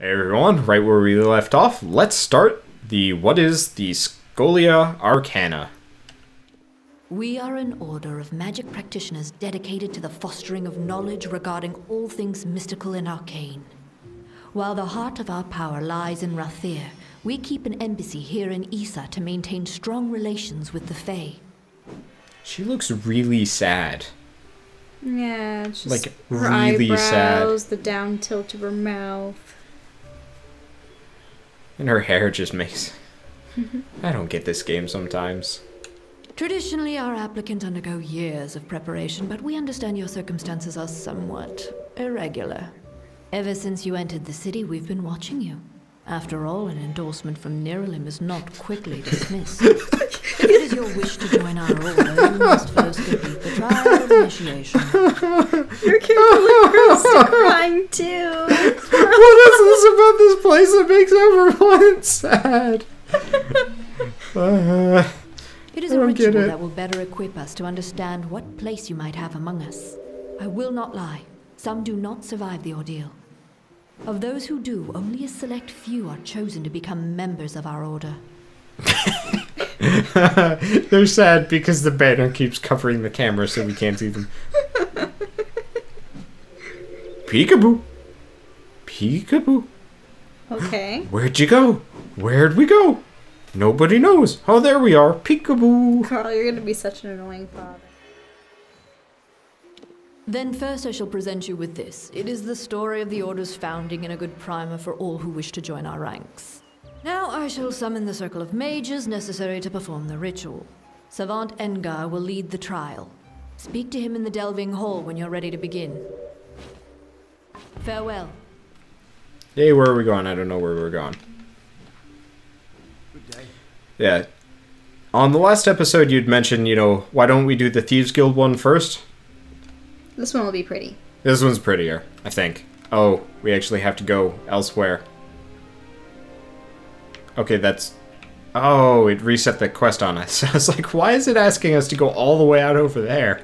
Hey everyone, right where we left off, let's start what is the Scholia Arcana. We are an order of magic practitioners dedicated to the fostering of knowledge regarding all things mystical and arcane. While the heart of our power lies in Rathir, we keep an embassy here in Issa to maintain strong relations with the Fae. She looks really sad. Yeah, it's just like her really eyebrows, sad. the down tilt of her mouth. And her hair just makes... I don't get this game sometimes. Traditionally, our applicants undergo years of preparation, but we understand your circumstances are somewhat irregular. Ever since you entered the city, we've been watching you. After all, an endorsement from Niralim is not quickly dismissed. If it is your wish to join our order, you must first complete the trial of initiation. Your character looked crying too. What is this about this place that makes everyone sad? It is a ritual that will better equip us to understand what place you might have among us. I will not lie. Some do not survive the ordeal. Of those who do, only a select few are chosen to become members of our order. They're sad because the banner keeps covering the camera so we can't see them. Peekaboo. Peekaboo. Okay. Where'd you go? Where'd we go? Nobody knows. Oh, there we are. Peekaboo. Carl, you're gonna be such an annoying father. Then first I shall present you with this. It is the story of the Order's founding and a good primer for all who wish to join our ranks. Now I shall summon the circle of mages necessary to perform the ritual. Savant Engar will lead the trial. Speak to him in the Delving Hall when you're ready to begin. Farewell. Hey, where are we going? I don't know where we're going. Good day. Yeah. On the last episode, you'd mentioned, why don't we do the Thieves Guild one first? This one will be pretty. This one's prettier, I think. Oh, we actually have to go elsewhere. Okay, that's... Oh, it reset the quest on us. I was like, why is it asking us to go all the way out over there?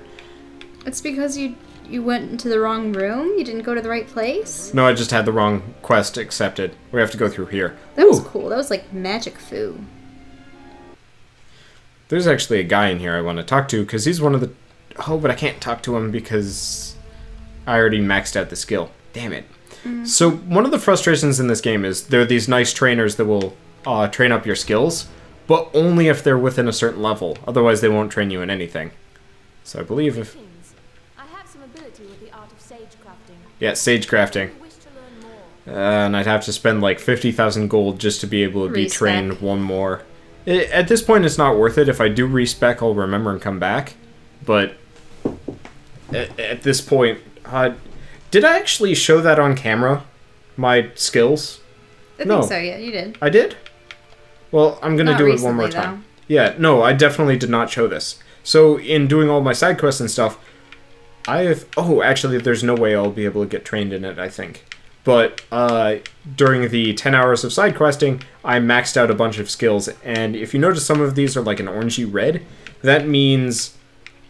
It's because you went into the wrong room? You didn't go to the right place? No, I just had the wrong quest accepted. We have to go through here. That was Ooh. cool. That was like magic foo. There's actually a guy in here I want to talk to, because he's one of the... Oh, but I can't talk to him because I already maxed out the skill. Damn it. So, one of the frustrations in this game is there are these nice trainers that will train up your skills, but only if they're within a certain level. Otherwise, they won't train you in anything. So, I believe if... I have some ability with the art of sage crafting. Yeah, sage crafting. I wish to learn more. And I'd have to spend like 50,000 gold just to be able to be Respec. trained one more. At this point, it's not worth it. If I do respec, I'll remember and come back. But at this point, did I actually show that on camera? My skills? I No. think so, yeah, you did. I did? Well, I'm gonna Not do it one more recently, time. Yeah, no, I definitely did not show this. So, in doing all my side quests and stuff, oh, actually, there's no way I'll be able to get trained in it, I think. But, during the 10 hours of side questing, I maxed out a bunch of skills, and if you notice some of these are like an orangey red, that means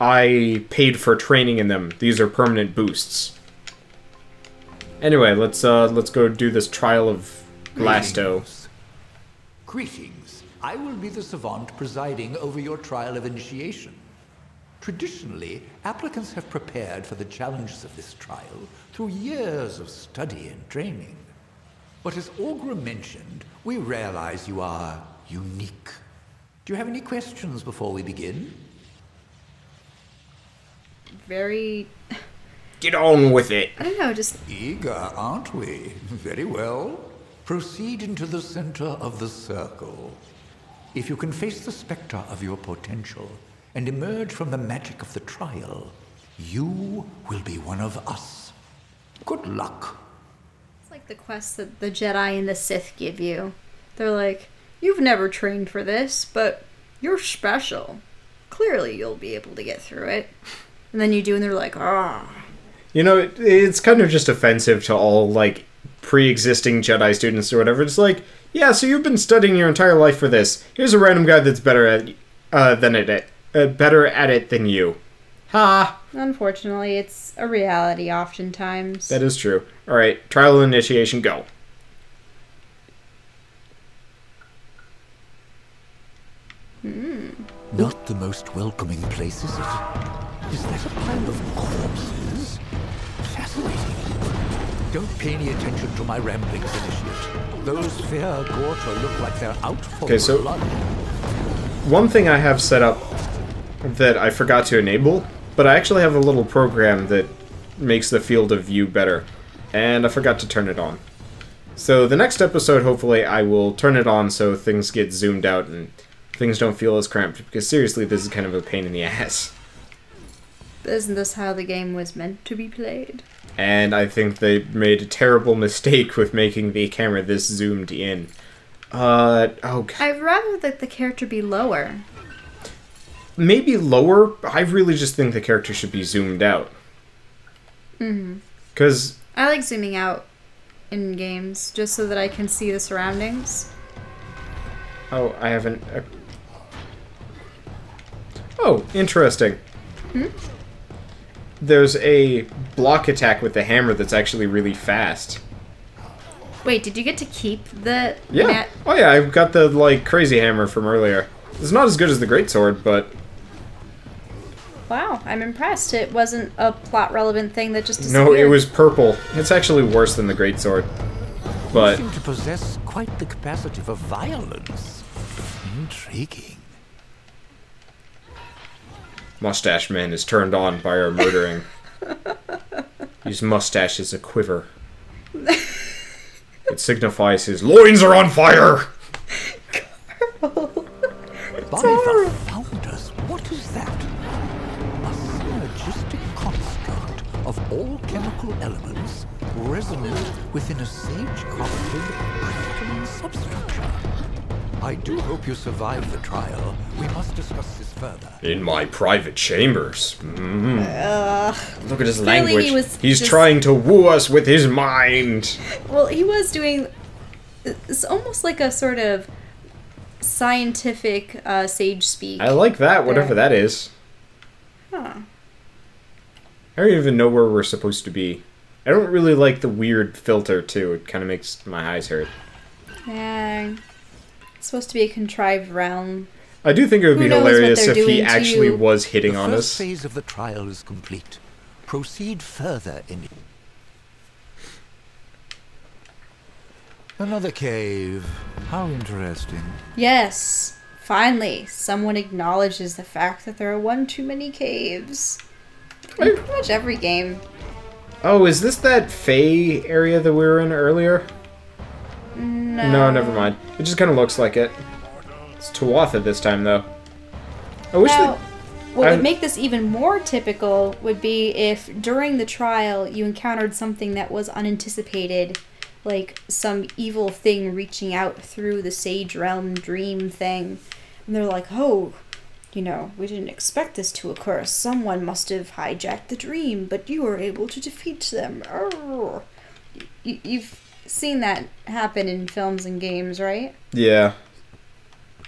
I paid for training in them. These are permanent boosts. Anyway, let's go do this trial of Glasto. Greetings. I will be the savant presiding over your trial of initiation. Traditionally, applicants have prepared for the challenges of this trial through years of study and training. But as Augur mentioned, we realize you are unique. Do you have any questions before we begin? Very... Get on with it! I don't know, just... Eager, aren't we? Very well. Proceed into the center of the circle. If you can face the specter of your potential and emerge from the magic of the trial, you will be one of us. Good luck. It's like the quests that the Jedi and the Sith give you. They're like, you've never trained for this, but you're special. Clearly you'll be able to get through it. And then you do, and they're like, ah. It's kind of just offensive to all, like, pre-existing Jedi students or whatever. It's like, yeah, so you've been studying your entire life for this. Here's a random guy that's better at it than you. Ha! Unfortunately, it's a reality oftentimes. That is true. Alright, trial initiation, go. Not the most welcoming place, is it? Is that a pile of corpses? Fascinating. Don't pay any attention to my ramblings, Initiate. Those fair Gorta look like they're out for blood. One thing I have set up that I forgot to enable, but I actually have a little program that makes the field of view better, and I forgot to turn it on. So the next episode, hopefully, I will turn it on so things get zoomed out and things don't feel as cramped, because seriously, this is kind of a pain in the ass. Isn't this how the game was meant to be played? And I think they made a terrible mistake with making the camera this zoomed in. Oh God. I'd rather that the character be lower. Maybe lower. I really just think the character should be zoomed out. Because I like zooming out in games just so that I can see the surroundings. Oh, I haven't. Oh, interesting. There's a block attack with the hammer that's actually really fast. Wait, did you get to keep the... Yeah. Oh yeah, I've got the, like, crazy hammer from earlier. It's not as good as the greatsword, but... Wow, I'm impressed. It wasn't a plot-relevant thing that just disappeared. No, it was purple. It's actually worse than the greatsword. But... You seem to possess quite the capacity for violence. Intriguing. Mustache Man is turned on by our murdering. His mustache is a quiver. It signifies his loins are on fire! Carl. By the founders, what is that? A synergistic construct of all chemical elements resonant within a sage-crafted crystalline substructure. I do hope you survive the trial. We must discuss this further. In my private chambers. Look at his Clearly language. He's trying to woo us with his mind. Well, he was doing... It's almost like a sort of scientific sage speak. I like that, whatever that is. Huh. I don't even know where we're supposed to be. I don't really like the weird filter, too. It kind of makes my eyes hurt. Yeah. It's supposed to be a contrived realm. I do think it would be hilarious if he actually you. was hitting on us. The first phase of the trial is complete. Proceed further in... Another cave. How interesting. Yes. Finally, someone acknowledges the fact that there are one too many caves. In pretty much every game. Oh, is this that Fae area that we were in earlier? No, never mind. It just kind of looks like it. It's Tuatha this time, though. I wish what would make this even more typical would be if during the trial you encountered something that was unanticipated, like some evil thing reaching out through the Sage Realm dream thing, and they're like, oh, you know, we didn't expect this to occur. Someone must have hijacked the dream, but you were able to defeat them. Arr. You've seen that happen in films and games, right? Yeah.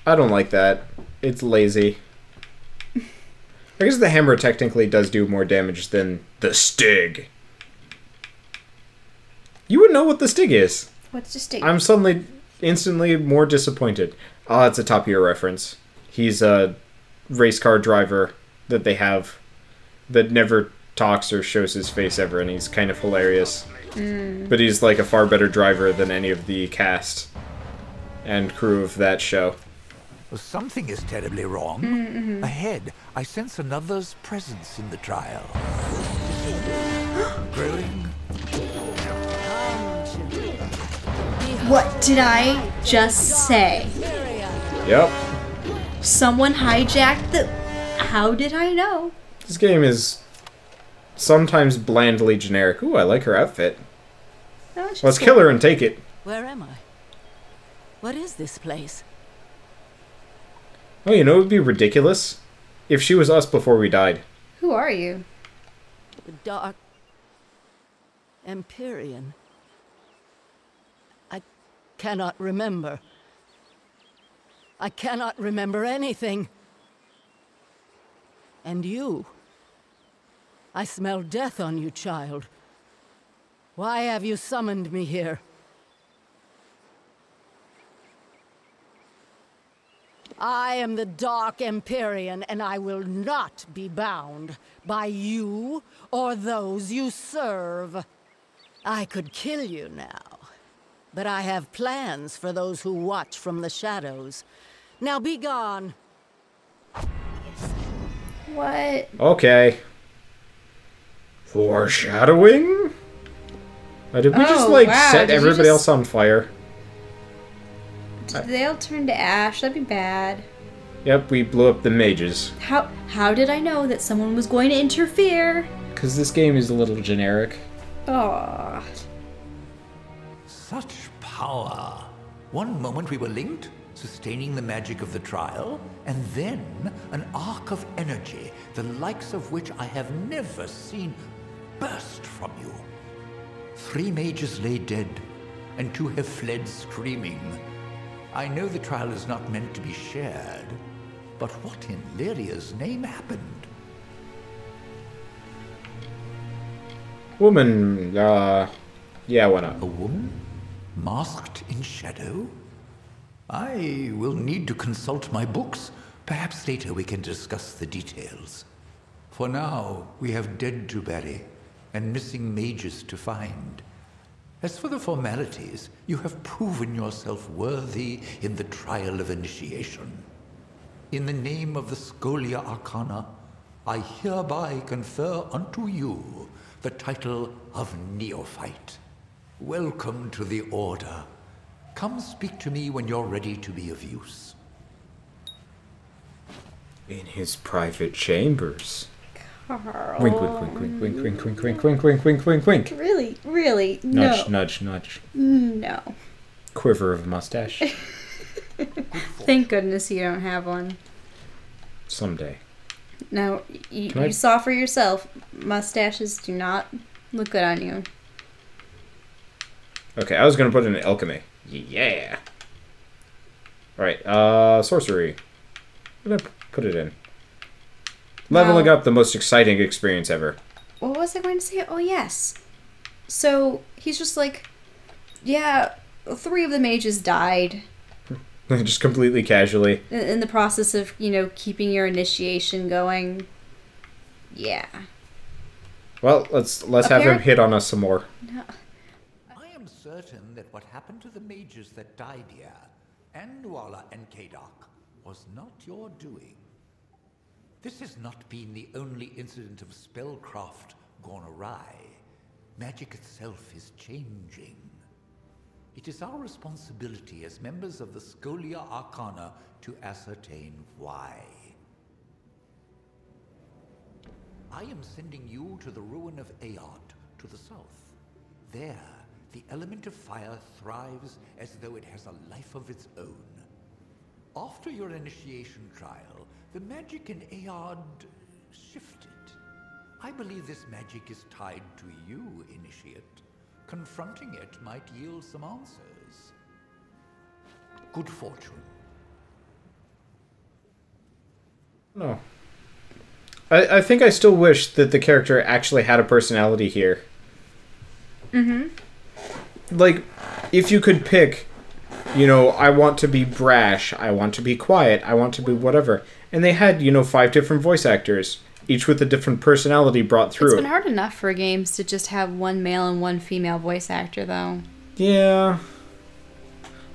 I don't like that. It's lazy. I guess the hammer technically does do more damage than the Stig. You would know what the Stig is. What's the Stig? I'm suddenly, instantly more disappointed. Oh, it's a Top Gear reference. He's a race car driver that they have that never talks or shows his face ever, and he's kind of hilarious. But he's like a far better driver than any of the cast and crew of that show. Something is terribly wrong. Ahead, I sense another's presence in the trial. Growing. What did I just say? Yep. Someone hijacked the... How did I know? This game is sometimes blandly generic. Ooh, I like her outfit. No, she's Let's cool. kill her and take it. Where am I? What is this place? Oh, you know, it would be ridiculous if she was us before we died. Who are you? The Dark Empyrean. I cannot remember. I cannot remember anything. And you. I smell death on you, child. Why have you summoned me here? I am the Dark Empyrean, and I will not be bound by you or those you serve. I could kill you now, but I have plans for those who watch from the shadows. Now be gone. What? Okay. Foreshadowing? Did we just, like, wow. set Did you everybody just- else on fire? Did they all turn to ash? That'd be bad. Yep, we blew up the mages. How did I know that someone was going to interfere? Because this game is a little generic. Aww. Such power. One moment we were linked, sustaining the magic of the trial, and then an arc of energy, the likes of which I have never seen, burst from you. 3 mages lay dead, and 2 have fled screaming. I know the trial is not meant to be shared, but what in Lyria's name happened? Woman, yeah, why not? A woman? Masked in shadow? I will need to consult my books. Perhaps later we can discuss the details. For now, we have dead to bury and missing mages to find. As for the formalities, you have proven yourself worthy in the trial of initiation. In the name of the Scholia Arcana, I hereby confer unto you the title of Neophyte. Welcome to the Order. Come speak to me when you're ready to be of use. In his private chambers. Carl. Wink, wink, wink, wink, wink, wink, wink, wink, wink, wink, wink, wink, wink. Really? Really? Nudge, No. nudge, nudge. No. Quiver of mustache. Thank goodness you don't have one. Someday. No, Can I- you saw for yourself. Mustaches do not look good on you. Okay, I was gonna put it in alchemy. Yeah. Alright, sorcery. What did I put it in? Leveling Wow. up, the most exciting experience ever. What was I going to say? Oh, yes. So, he's just like, yeah, 3 of the mages died Just completely casually. in the process of, you know, keeping your initiation going. Yeah. Well, let's have him hit on us some more. I am certain that what happened to the mages that died here, and Nuala and Kadok, was not your doing. This has not been the only incident of spellcraft gone awry. Magic itself is changing. It is our responsibility as members of the Scholia Arcana to ascertain why. I am sending you to the ruin of Aod, to the south. There, the element of fire thrives as though it has a life of its own. After your initiation trial, the magic in Aod shifted. I believe this magic is tied to you, Initiate. Confronting it might yield some answers. Good fortune. No. I think I still wish that the character actually had a personality here. Mm-hmm. Like, if you could pick, you know, I want to be brash, I want to be quiet, I want to be whatever. And they had, you know, 5 different voice actors, each with a different personality brought through. It's been hard enough for games to just have 1 male and 1 female voice actor, though. Yeah.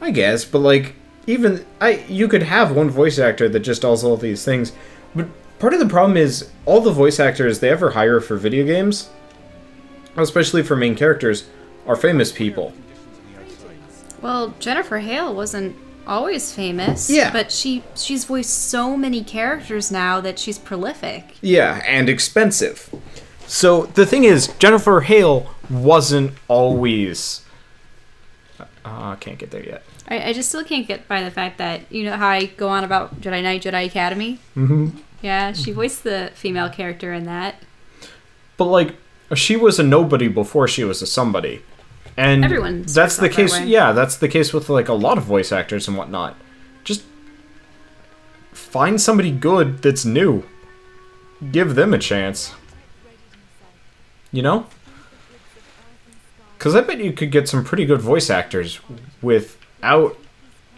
I guess, but like, even, you could have 1 voice actor that just does all these things. But part of the problem is, all the voice actors they ever hire for video games, especially for main characters, are famous people. Well, Jennifer Hale wasn't always famous. Yeah. But she's voiced so many characters now that she's prolific. Yeah, and expensive. So, the thing is, Jennifer Hale wasn't always... I can't get there yet. I just still can't get by the fact that, you know how I go on about Jedi Knight, Jedi Academy? Mm-hmm. Yeah, she voiced the female character in that. But, like, she was a nobody before she was a somebody. And Everyone that's starts the off that case. way. Yeah, that's the case with like a lot of voice actors and whatnot. Just find somebody good that's new. Give them a chance. You know? Because I bet you could get some pretty good voice actors without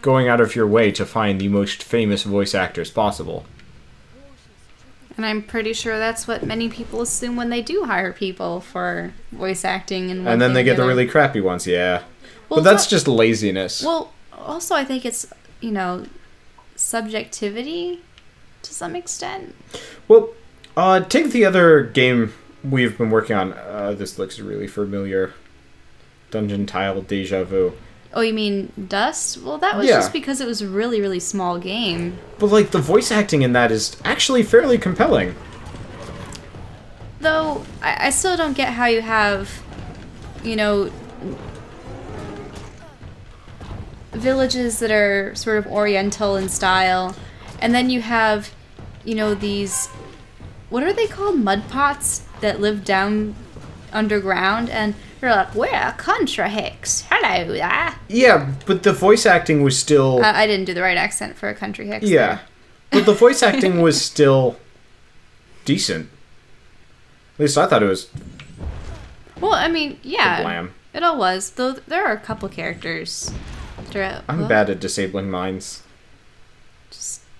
going out of your way to find the most famous voice actors possible. And I'm pretty sure that's what many people assume when they do hire people for voice acting. And then they get the really crappy ones, yeah. Well, but that's just laziness. Well, also I think it's, you know, subjectivity to some extent. Well, take the other game we've been working on. This looks really familiar. Dungeon Tile Deja Vu. Oh, you mean Dust? Well, that was just because it was a really, really small game. But, like, the voice acting in that is actually fairly compelling. Though, I still don't get how you have, you know, villages that are sort of oriental in style, and then you have, you know, these, what are they called? Mud pots that live down underground, and you're like, we're Contra Hicks. Hello there. Yeah, but the voice acting was still... I didn't do the right accent for a country Hicks. Yeah. There. But the voice acting was still decent. At least I thought it was... Well, I mean, yeah. Blam. It all was. Though there are a couple characters that are... I'm bad at disabling mines.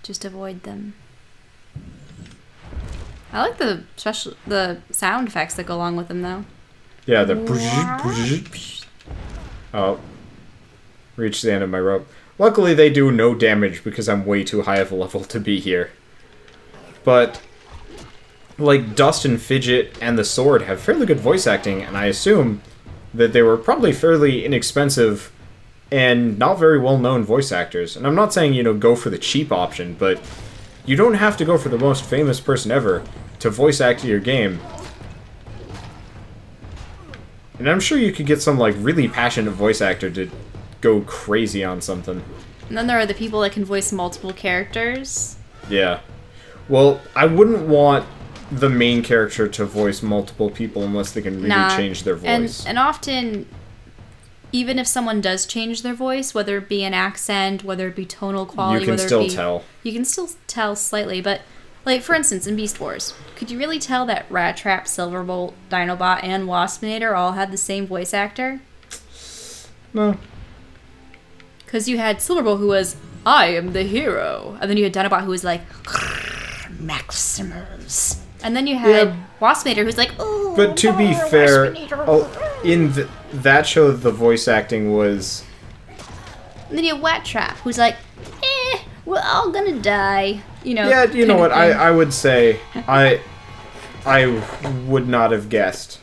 Just avoid them. I like the sound effects that go along with them, though. Yeah, the... Oh. Reached the end of my rope. Luckily, they do no damage because I'm way too high of a level to be here. But, like, Dust and Fidget and the Sword have fairly good voice acting, and I assume that they were probably fairly inexpensive and not very well-known voice actors. And I'm not saying, you know, go for the cheap option, but you don't have to go for the most famous person ever to voice act your game. And I'm sure you could get some, like, really passionate voice actor to go crazy on something. And then there are the people that can voice multiple characters. Yeah. Well, I wouldn't want the main character to voice multiple people unless they can really change their voice. And often, even if someone does change their voice, whether it be an accent, whether it be tonal quality, you can still tell. You can still tell slightly, but... Like, for instance, in Beast Wars, could you really tell that Rat Trap, Silverbolt, Dinobot, and Waspinator all had the same voice actor? No. Because you had Silverbolt who was, I am the hero. And then you had Dinobot who was like, Maximus. And then you had Waspinator who's like, oh, but to be fair, in that show, the voice acting was... And then you have Rat Trap who's like, we're all gonna die. You know, yeah, you know what? I would say I would not have guessed.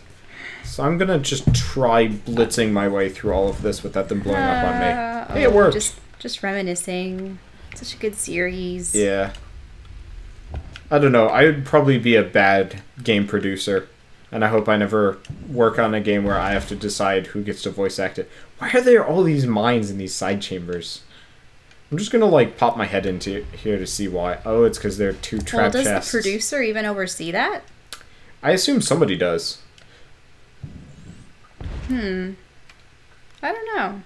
So I'm gonna just try blitzing my way through all of this without them blowing up on me. Hey, it worked. Just reminiscing. Such a good series. Yeah. I don't know. I would probably be a bad game producer, and I hope I never work on a game where I have to decide who gets to voice act it. Why are there all these mines in these side chambers? I'm just gonna, like, pop my head into here to see why. Oh, it's because there are two trap chests. Does the producer even oversee that? I assume somebody does. I don't know.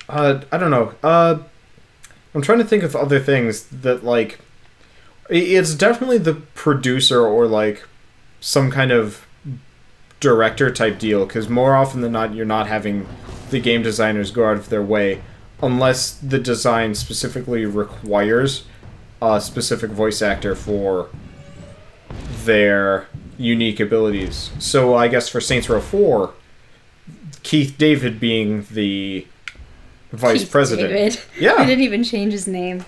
I don't know. I'm trying to think of other things that, like... It's definitely the producer or, like, some kind of director type deal, because more often than not, you're not having the game designers go out of their way unless the design specifically requires a specific voice actor for their unique abilities. So I guess for Saints Row 4, Keith David being the vice president. David. Yeah. They didn't even change his name.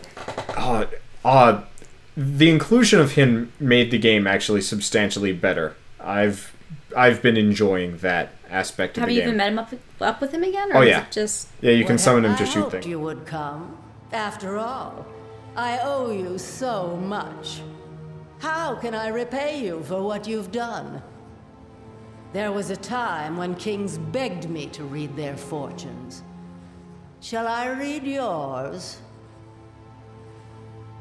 The inclusion of him made the game actually substantially better. I've been enjoying that aspect of the game. Have you even met him up with him again? Or yeah. Is it just... Yeah, you can summon him to I shoot hoped things. you would come. After all, I owe you so much. How can I repay you for what you've done? There was a time when kings begged me to read their fortunes. Shall I read yours?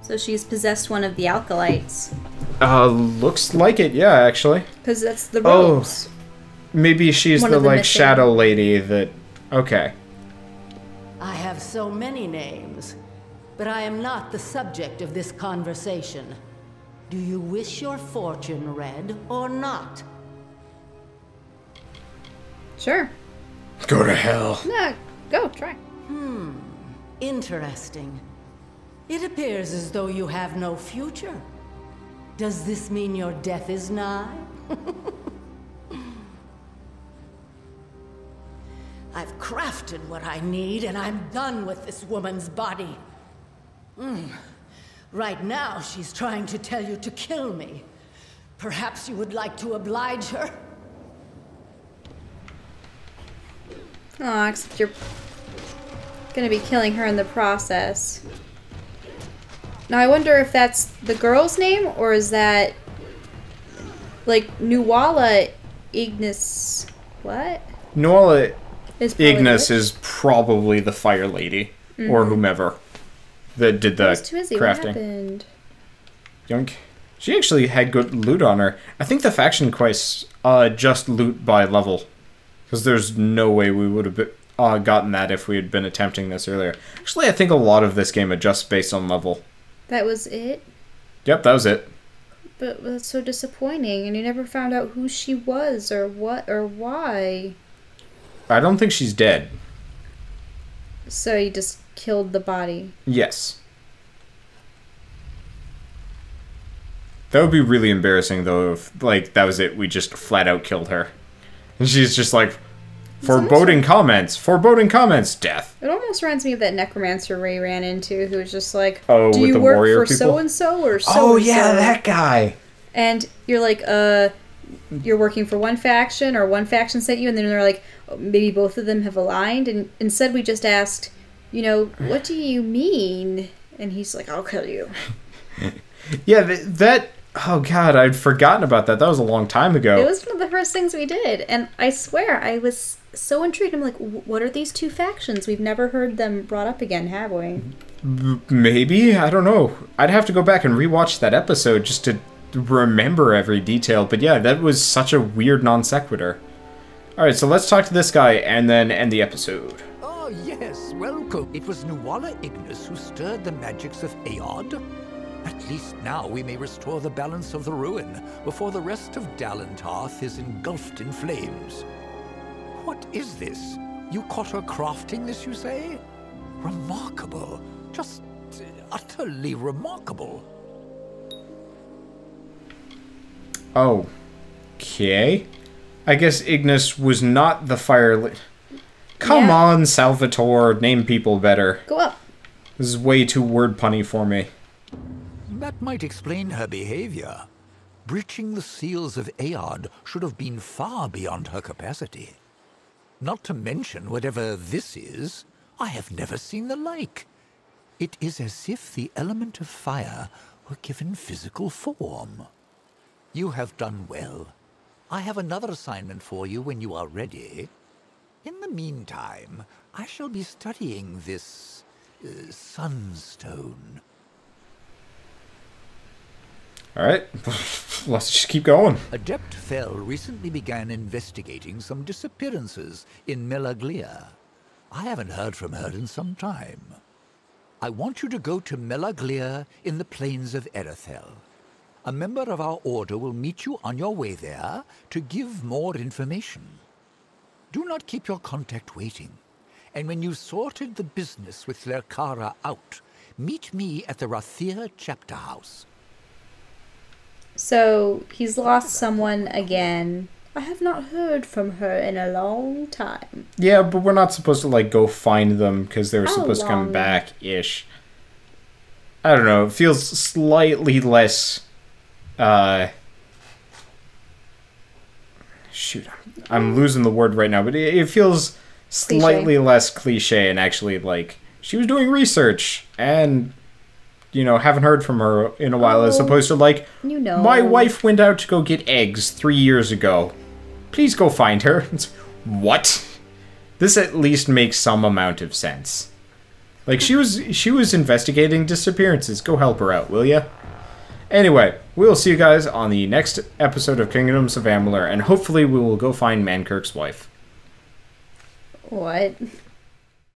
So she's possessed one of the Alkalites. Looks like it, yeah, actually. Because that's the robes. Maybe she's One the, of the like, missing. shadow lady that... Okay. I have so many names, but I am not the subject of this conversation. Do you wish your fortune read or not? Sure. Go to hell. No, go, try. Interesting. It appears as though you have no future. Does this mean your death is nigh? I've crafted what I need, and I'm done with this woman's body. Right now, she's trying to tell you to kill me. Perhaps you would like to oblige her? Aw, except you're gonna be killing her in the process. Now I wonder if that's the girl's name, or is that like Nuala Ignis? What? Nuala Ignis it? is probably the Fire Lady, or whomever that did the Where's Twizzy? What crafting. happened? Yoink. She actually had good loot on her. I think the faction quests just loot by level, because there's no way we would have gotten that if we had been attempting this earlier. Actually, I think a lot of this game adjusts based on level. That was it? Yep, that was it. But that's so disappointing, and you never found out who she was, or what, or why. I don't think she's dead. So you just killed the body. Yes. That would be really embarrassing, though, if, like, that was it. We just flat out killed her. And she's just like, foreboding comments, death. It almost reminds me of that necromancer Ray ran into, who was just like, Oh, do with you the work warrior for people? so-and-so or so-and-so? Oh, yeah, that guy. And you're like, you're working for one faction, or one faction sent you, and then they're like, oh, maybe both of them have aligned, and instead we just asked, you know, what do you mean? And he's like, I'll kill you. Yeah, that... Oh, God, I'd forgotten about that. That was a long time ago. It was one of the first things we did, and I swear, I was so intrigued. I'm like, what are these two factions? We've never heard them brought up again, have we? Maybe? I don't know. I'd have to go back and rewatch that episode just to remember every detail. But yeah, that was such a weird non sequitur. Alright, so let's talk to this guy and then end the episode. Oh, yes, welcome. It was Nuala Ignis who stirred the magics of Aod. At least now we may restore the balance of the ruin before the rest of Dalentarth is engulfed in flames. What is this? You caught her crafting this, you say? Remarkable. Just utterly remarkable. Oh. Okay. I guess Ignis was not the fire... Come Yeah. on, Salvatore. Name people better. Go up. This is way too word punny for me. That might explain her behavior. Breaching the seals of Aod should have been far beyond her capacity. Not to mention whatever this is, I have never seen the like. It is as if the element of fire were given physical form. You have done well. I have another assignment for you when you are ready. In the meantime, I shall be studying this sunstone. Alright, let's just keep going. Adept Fell recently began investigating some disappearances in Melaglia. I haven't heard from her in some time. I want you to go to Melaglia in the plains of Erethel. A member of our order will meet you on your way there to give more information. Do not keep your contact waiting. And when you've sorted the business with Lerkara out, meet me at the Rathir chapter house. So, he's lost someone again. I have not heard from her in a long time. Yeah, but we're not supposed to, like, go find them because they were How supposed to come long? back-ish. I don't know. It feels slightly less, shoot, I'm losing the word right now, but it feels slightly less cliche and actually, like, she was doing research and, you know, haven't heard from her in a while as opposed to, like, You know. my wife went out to go get eggs 3 years ago. Please go find her. It's, what? This at least makes some amount of sense. Like, she was investigating disappearances. Go help her out, will ya? Anyway, we'll see you guys on the next episode of Kingdoms of Amalur, and hopefully we will go find Mankirk's wife. What?